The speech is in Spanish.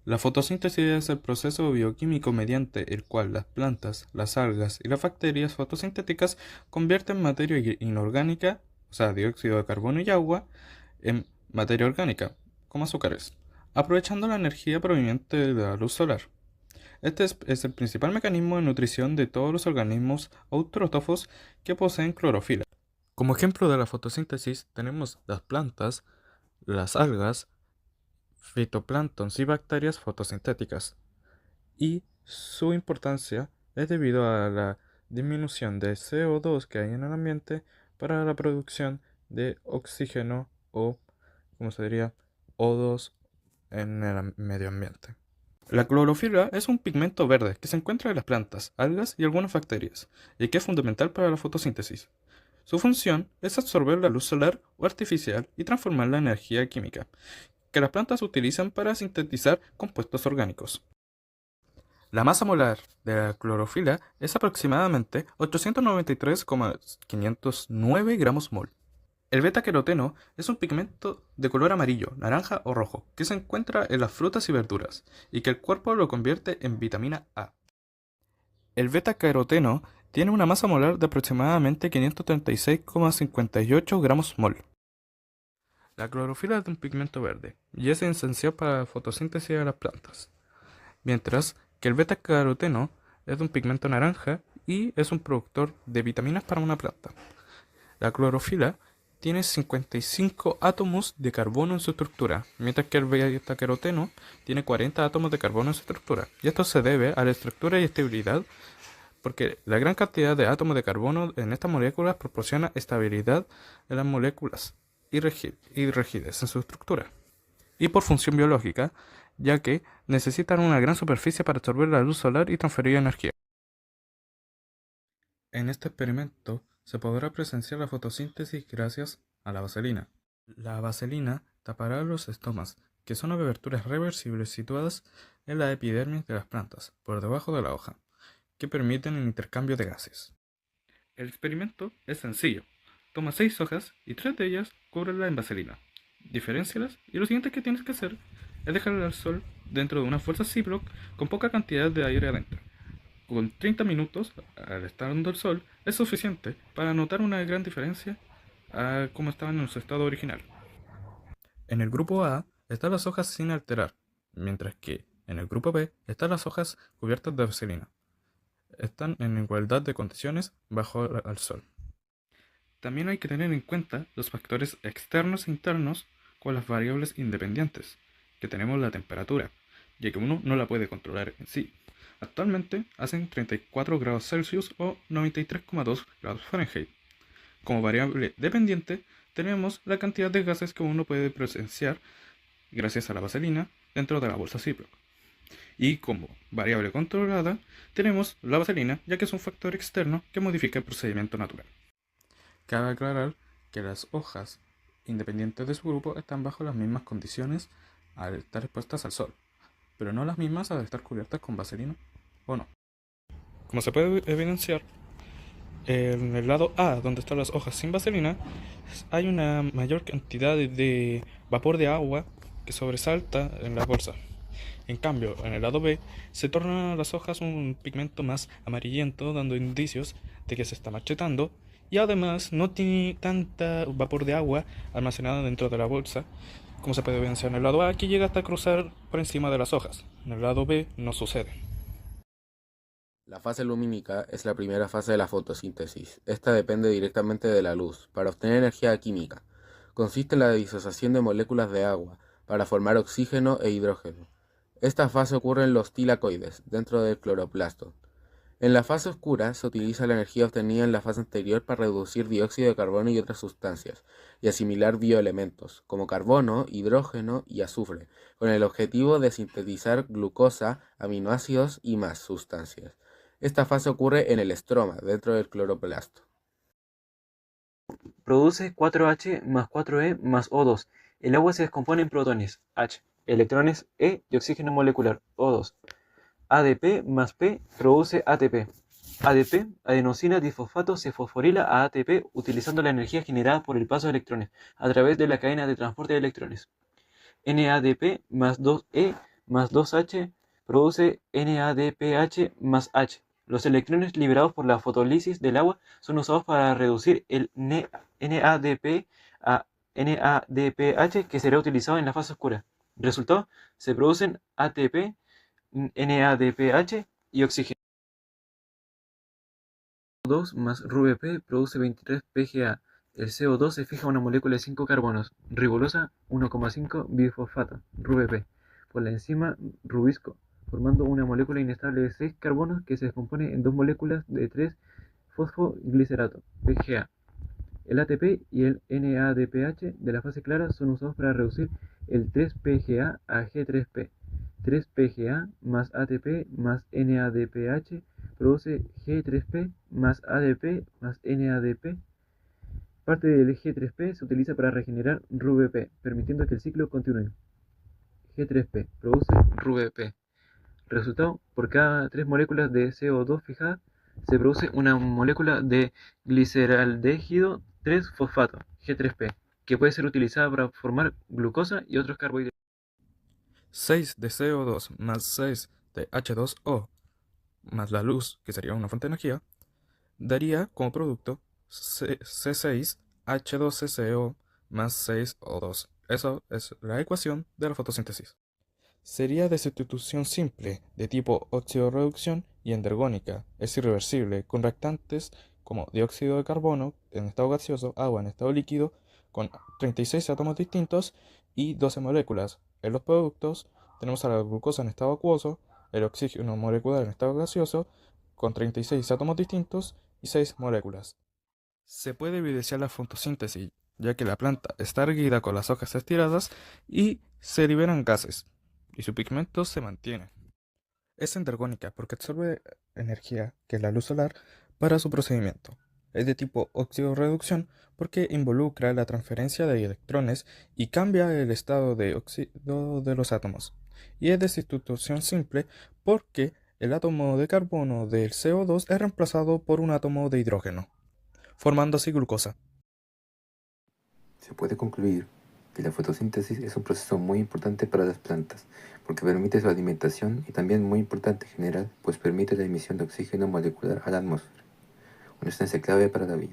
La fotosíntesis es el proceso bioquímico mediante el cual las plantas, las algas y las bacterias fotosintéticas convierten materia inorgánica, o sea, dióxido de carbono y agua, en materia orgánica, como azúcares, aprovechando la energía proveniente de la luz solar. Este es el principal mecanismo de nutrición de todos los organismos autótrofos que poseen clorofila. Como ejemplo de la fotosíntesis tenemos las plantas, las algas, fitoplanctons y bacterias fotosintéticas, y su importancia es debido a la disminución de CO2 que hay en el ambiente para la producción de oxígeno o, como se diría, O2 en el medio ambiente. La clorofila es un pigmento verde que se encuentra en las plantas, algas y algunas bacterias, y que es fundamental para la fotosíntesis. Su función es absorber la luz solar o artificial y transformarla en energía química, que las plantas utilizan para sintetizar compuestos orgánicos. La masa molar de la clorofila es aproximadamente 893,509 gramos mol. El beta-caroteno es un pigmento de color amarillo, naranja o rojo que se encuentra en las frutas y verduras y que el cuerpo lo convierte en vitamina A. El beta-caroteno tiene una masa molar de aproximadamente 536,58 gramos mol. La clorofila es un pigmento verde y es esencial para la fotosíntesis de las plantas, mientras que el beta-caroteno es un pigmento naranja y es un productor de vitaminas para una planta. La clorofila tiene 55 átomos de carbono en su estructura, mientras que el beta-caroteno tiene 40 átomos de carbono en su estructura. Y esto se debe a la estructura y estabilidad, porque la gran cantidad de átomos de carbono en estas moléculas proporciona estabilidad en las moléculas y rigidez en su estructura. Y por función biológica, ya que necesitan una gran superficie para absorber la luz solar y transferir energía. En este experimento se podrá presenciar la fotosíntesis gracias a la vaselina. La vaselina tapará los estomas, que son aberturas reversibles situadas en la epidermis de las plantas, por debajo de la hoja, que permiten el intercambio de gases. El experimento es sencillo. Toma 6 hojas y 3 de ellas cúbrelas en vaselina. Diferéncialas y lo siguiente que tienes que hacer es dejarlas al sol dentro de una bolsa Ziploc con poca cantidad de aire adentro. Con 30 minutos, al estar dando el sol, es suficiente para notar una gran diferencia a cómo estaban en su estado original. En el grupo A están las hojas sin alterar, mientras que en el grupo B están las hojas cubiertas de vaselina. Están en igualdad de condiciones bajo al sol. También hay que tener en cuenta los factores externos e internos con las variables independientes, que tenemos la temperatura, ya que uno no la puede controlar en sí. Actualmente hacen 34 grados Celsius o 93,2 grados Fahrenheit. Como variable dependiente tenemos la cantidad de gases que uno puede presenciar gracias a la vaselina dentro de la bolsa Ziploc. Y como variable controlada tenemos la vaselina, ya que es un factor externo que modifica el procedimiento natural. Cabe aclarar que las hojas, independientes de su grupo, están bajo las mismas condiciones al estar expuestas al sol, pero no las mismas al estar cubiertas con vaselina o no. Como se puede evidenciar, en el lado A, donde están las hojas sin vaselina, hay una mayor cantidad de vapor de agua que sobresalta en la bolsa. En cambio, en el lado B, se tornan las hojas un pigmento más amarillento, dando indicios de que se está marchitando, y además no tiene tanta vapor de agua almacenada dentro de la bolsa, como se puede evidenciar en el lado A, que llega hasta cruzar por encima de las hojas. En el lado B no sucede. La fase lumínica es la primera fase de la fotosíntesis. Esta depende directamente de la luz para obtener energía química. Consiste en la disociación de moléculas de agua para formar oxígeno e hidrógeno. Esta fase ocurre en los tilacoides, dentro del cloroplasto. En la fase oscura se utiliza la energía obtenida en la fase anterior para reducir dióxido de carbono y otras sustancias, y asimilar bioelementos, como carbono, hidrógeno y azufre, con el objetivo de sintetizar glucosa, aminoácidos y más sustancias. Esta fase ocurre en el estroma, dentro del cloroplasto. Produce 4H más 4E más O2. El agua se descompone en protones, H, electrones, E y oxígeno molecular, O2. ADP más P produce ATP. ADP, adenosina difosfato, se fosforila a ATP utilizando la energía generada por el paso de electrones a través de la cadena de transporte de electrones. NADP más 2E más 2H produce NADPH más H. Los electrones liberados por la fotólisis del agua son usados para reducir el NADP a NADPH que será utilizado en la fase oscura. Resultado, se producen ATP, NADPH y oxígeno. 2 más RuBP produce 23 PGA. El CO2 se fija a una molécula de 5 carbonos, ribosa 1,5 bifosfato, RuBP, por la enzima rubisco, formando una molécula inestable de 6 carbonos que se descompone en dos moléculas de 3 fosfoglicerato, PGA. El ATP y el NADPH de la fase clara son usados para reducir el 3-PGA a G3P. 3-PGA más ATP más NADPH produce G3P más ADP más NADP. Parte del G3P se utiliza para regenerar RuBP, permitiendo que el ciclo continúe. G3P produce RuBP. Resultado, por cada 3 moléculas de CO2 fijadas, se produce una molécula de gliceraldehído 3-fosfato, G3P, que puede ser utilizada para formar glucosa y otros carbohidratos. 6 de CO2 más 6 de H2O más la luz, que sería una fuente de energía, daría como producto C6H12CO más 6O2. Eso es la ecuación de la fotosíntesis. Sería de sustitución simple, de tipo óxido-reducción y endergónica. Es irreversible, con reactantes como dióxido de carbono en estado gaseoso, agua en estado líquido, con 36 átomos distintos y 12 moléculas. En los productos tenemos a la glucosa en estado acuoso, el oxígeno molecular en estado gaseoso, con 36 átomos distintos y 6 moléculas. Se puede evidenciar la fotosíntesis, ya que la planta está erguida con las hojas estiradas y se liberan gases, y su pigmento se mantiene. Es endergónica porque absorbe energía, que es la luz solar, para su procedimiento. Es de tipo óxido-reducción porque involucra la transferencia de electrones y cambia el estado de óxido de los átomos. Y es de sustitución simple porque el átomo de carbono del CO2 es reemplazado por un átomo de hidrógeno, formando así glucosa. Se puede concluir que la fotosíntesis es un proceso muy importante para las plantas, porque permite su alimentación y también muy importante en general, pues permite la emisión de oxígeno molecular a la atmósfera, una sustancia clave para la vida.